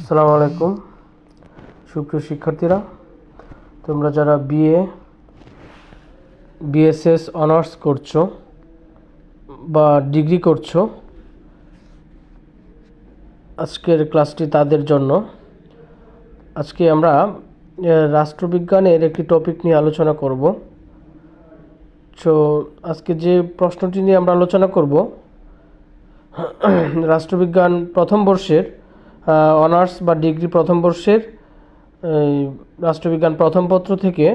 আসসালামু আলাইকুম সুপ্রিয় শিক্ষার্থীরা, তোমরা যারা বিএসএস অনার্স করছো বা ডিগ্রি করছো, আজকের ক্লাসটি তাদের জন্য। আজকে আমরা রাষ্ট্রবিজ্ঞানের একটি টপিক নিয়ে আলোচনা করব। সো আজকে যে প্রশ্নটি নিয়ে আমরা আলোচনা করব, রাষ্ট্রবিজ্ঞান প্রথম বর্ষের অনার্স বা ডিগ্রি প্রথম বর্ষের রাষ্ট্রবিজ্ঞান প্রথম পত্র থেকে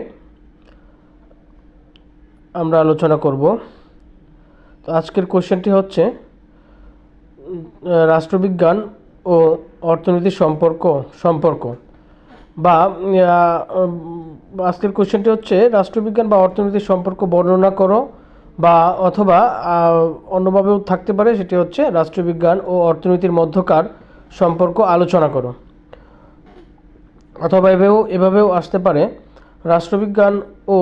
আমরা আলোচনা করব। তো আজকের কোশ্চেনটি হচ্ছে রাষ্ট্রবিজ্ঞান ও অর্থনীতির সম্পর্ক বা আজকের কোশ্চেনটি হচ্ছে রাষ্ট্রবিজ্ঞান বা অর্থনীতির সম্পর্ক বর্ণনা করো, বা অথবা অন্যভাবেও থাকতে পারে, সেটি হচ্ছে রাষ্ট্রবিজ্ঞান ও অর্থনীতির মধ্যকার সম্পর্ক আলোচনা করো, অথবা এভাবেও আসতে পারে রাষ্ট্রবিজ্ঞান ও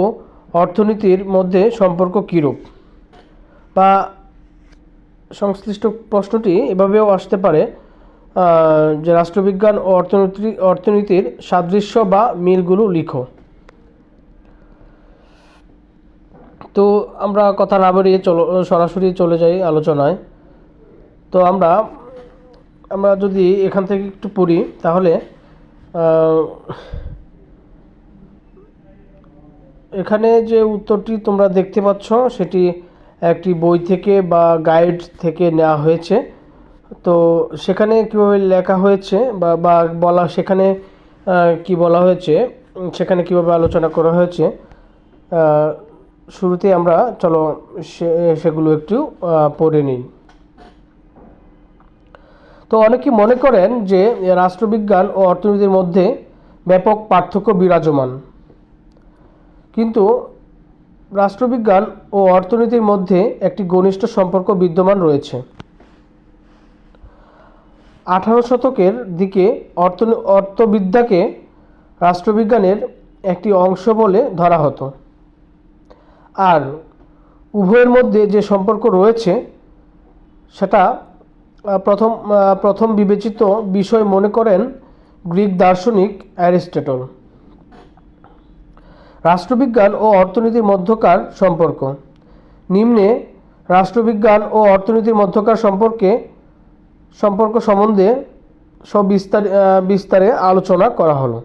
অর্থনীতির মধ্যে সম্পর্ক কীরূপ, বা সংশ্লিষ্ট প্রশ্নটি এভাবেও আসতে পারে যে রাষ্ট্রবিজ্ঞান ও অর্থনীতির সাদৃশ্য বা মিলগুলো লিখো। তো আমরা কথা না বাড়িয়ে সরাসরি চলে যাই আলোচনায়। তো আমরা যদি এখান থেকে একটু পড়ি, তাহলে এখানে যে উত্তরটি তোমরা দেখতে পাচ্ছ সেটি একটি বই থেকে বা গাইড থেকে নেওয়া হয়েছে। তো সেখানে কীভাবে লেখা হয়েছে বা বলা, সেখানে কি বলা হয়েছে, সেখানে কিভাবে আলোচনা করা হয়েছে, শুরুতে আমরা চলো সেগুলো একটু পড়ে নিই। তো অনেকেই মনে করেন যে রাষ্ট্রবিজ্ঞান ও অর্থনীতির মধ্যে ব্যাপক পার্থক্য বিরাজমান, কিন্তু রাষ্ট্রবিজ্ঞান ও অর্থনীতির মধ্যে একটি ঘনিষ্ঠ সম্পর্ক বিদ্যমান রয়েছে। 18 শতকের দিকে অর্থবিদ্যাকে রাষ্ট্রবিজ্ঞানের একটি অংশ বলে ধরা হতো, আর উভয়ের মধ্যে যে সম্পর্ক রয়েছে সেটা প্রথম বিবেচিত বিষয় মনে করেন গ্রিক দার্শনিক অ্যারিস্টটল। রাষ্ট্রবিজ্ঞান ও অর্থনীতির মধ্যকার সম্পর্ক নিম্নে রাষ্ট্রবিজ্ঞান ও অর্থনীতির মধ্যকার সম্পর্ক সম্বন্ধে বিস্তারে আলোচনা করা হলো।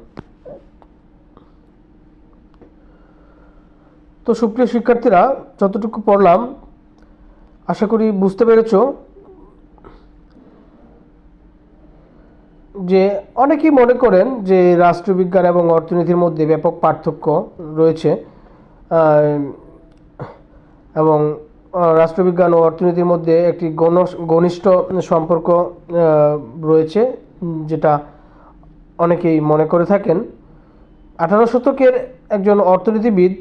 তো সুপ্রিয় শিক্ষার্থীরা, যতটুকু পড়লাম আশা করি বুঝতে পেরেছ যে অনেকেই মনে করেন যে রাষ্ট্রবিজ্ঞান এবং অর্থনীতির মধ্যে ব্যাপক পার্থক্য রয়েছে, এবং রাষ্ট্রবিজ্ঞান ও অর্থনীতির মধ্যে একটি ঘনিষ্ঠ সম্পর্ক রয়েছে, যেটা অনেকেই মনে করে থাকেন। 18 শতকের একজন অর্থনীতিবিদ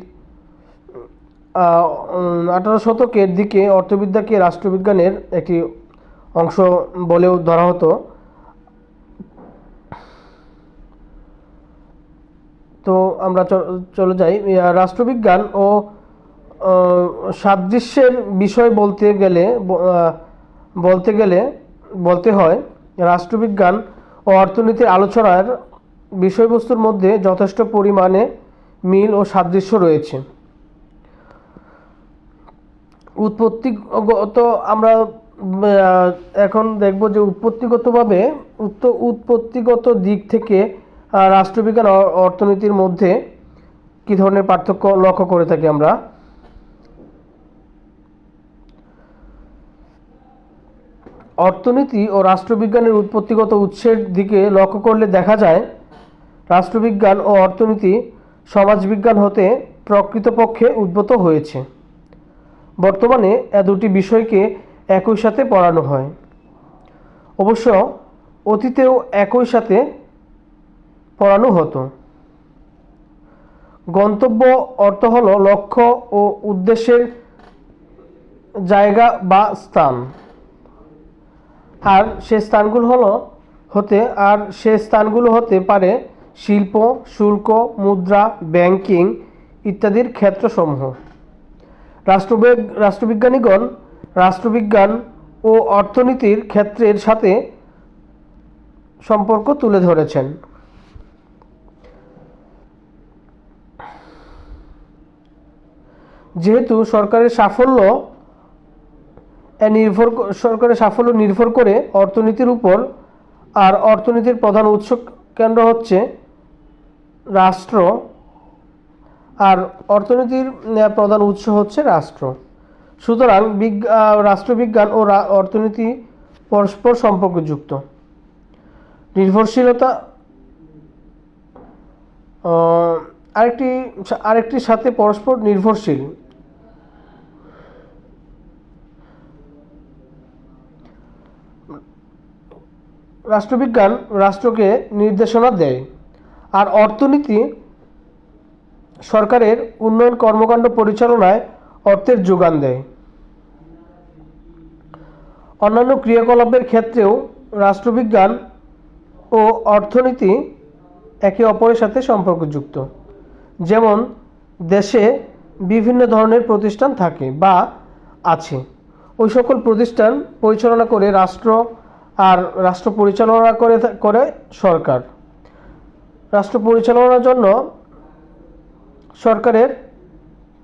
18 শতকের দিকে অর্থবিদ্যাকে রাষ্ট্রবিজ্ঞানের একটি অংশ বলেও ধরা হতো। তো আমরা চলে যাই। রাষ্ট্রবিজ্ঞান ও সাদৃশ্যের বিষয় বলতে হয় রাষ্ট্রবিজ্ঞান ও অর্থনীতির আলোচনার বিষয়বস্তুর মধ্যে যথেষ্ট পরিমাণে মিল ও সাদৃশ্য রয়েছে। উৎপত্তিগত আমরা এখন দেখব যে উৎপত্তিগত দিক থেকে রাষ্ট্রবিজ্ঞান ও অর্থনীতির মধ্যে কী ধরনের পার্থক্য লক্ষ্য করে থাকি আমরা। অর্থনীতি ও রাষ্ট্রবিজ্ঞানের উৎপত্তিগত উৎসের দিকে লক্ষ্য করলে দেখা যায় রাষ্ট্রবিজ্ঞান ও অর্থনীতি সমাজবিজ্ঞান হতে প্রকৃতপক্ষে উদ্ভূত হয়েছে। বর্তমানে এ দুটি বিষয়কে একই সাথে পড়ানো হয়। অবশ্য অতীতেও একই সাথে পড়ানো হতো। গন্তব্য অর্থ হলো লক্ষ্য ও উদ্দেশ্যের জায়গা বা স্থান, আর সে স্থানগুলো হতে পারে শিল্প, শুল্ক, মুদ্রা, ব্যাংকিং ইত্যাদির ক্ষেত্রসমূহ। রাষ্ট্রবিজ্ঞানীগণ রাষ্ট্রবিজ্ঞান ও অর্থনীতির ক্ষেত্রের সাথে সম্পর্ক তুলে ধরেছেন। যেহেতু সরকারের সাফল্য নির্ভর করে অর্থনীতির উপর, আর অর্থনীতির প্রধান উৎস কেন্দ্র হচ্ছে রাষ্ট্র, আর অর্থনীতির প্রধান উৎস হচ্ছে রাষ্ট্র। সুতরাং রাষ্ট্রবিজ্ঞান ও অর্থনীতি পরস্পর সম্পর্কযুক্ত। নির্ভরশীলতা আরেকটির সাথে পরস্পর নির্ভরশীল। রাষ্ট্রবিজ্ঞান রাষ্ট্রকে নির্দেশনা দেয়, আর অর্থনীতি সরকারের উন্নয়ন কর্মকাণ্ড পরিচালনায় অর্থের যোগান দেয়। অন্যান্য ক্রিয়াকলাপের ক্ষেত্রেও রাষ্ট্রবিজ্ঞান ও অর্থনীতি একে অপরের সাথে সম্পর্কযুক্ত। যেমন দেশে বিভিন্ন ধরনের প্রতিষ্ঠান থাকে বা আছে, ওই সকল প্রতিষ্ঠান পরিচালনা করে রাষ্ট্র, আর রাষ্ট্র পরিচালনা করে সরকার। রাষ্ট্র পরিচালনার জন্য সরকারের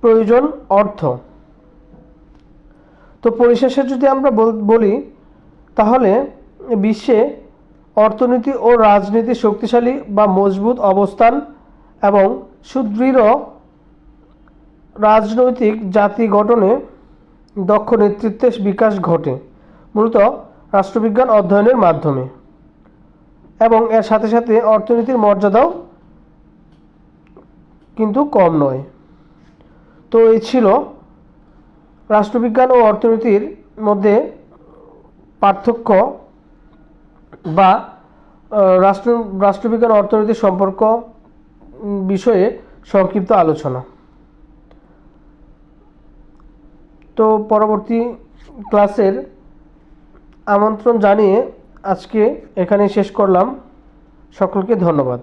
প্রয়োজন অর্থ। তো পরিশেষে যদি আমরা বলি, তাহলে বিশ্বে অর্থনীতি ও রাজনীতি শক্তিশালী বা মজবুত অবস্থান এবং সুদৃঢ় রাজনৈতিক জাতি গঠনে দক্ষ নেতৃত্বের বিকাশ ঘটে মূলত রাষ্ট্রবিজ্ঞান অধ্যয়নের মাধ্যমে, এবং এর সাথে সাথে অর্থনীতির মর্যাদাও কিন্তু কম নয়। তো এই ছিল রাষ্ট্রবিজ্ঞান ও অর্থনীতির মধ্যে পার্থক্য বা রাষ্ট্রবিজ্ঞান ও অর্থনীতির সম্পর্ক বিষয়ে সংক্ষিপ্ত আলোচনা। তো পরবর্তী ক্লাসের আমন্ত্রণ জানিয়ে আজকে এখানে শেষ করলাম। সকলকে ধন্যবাদ।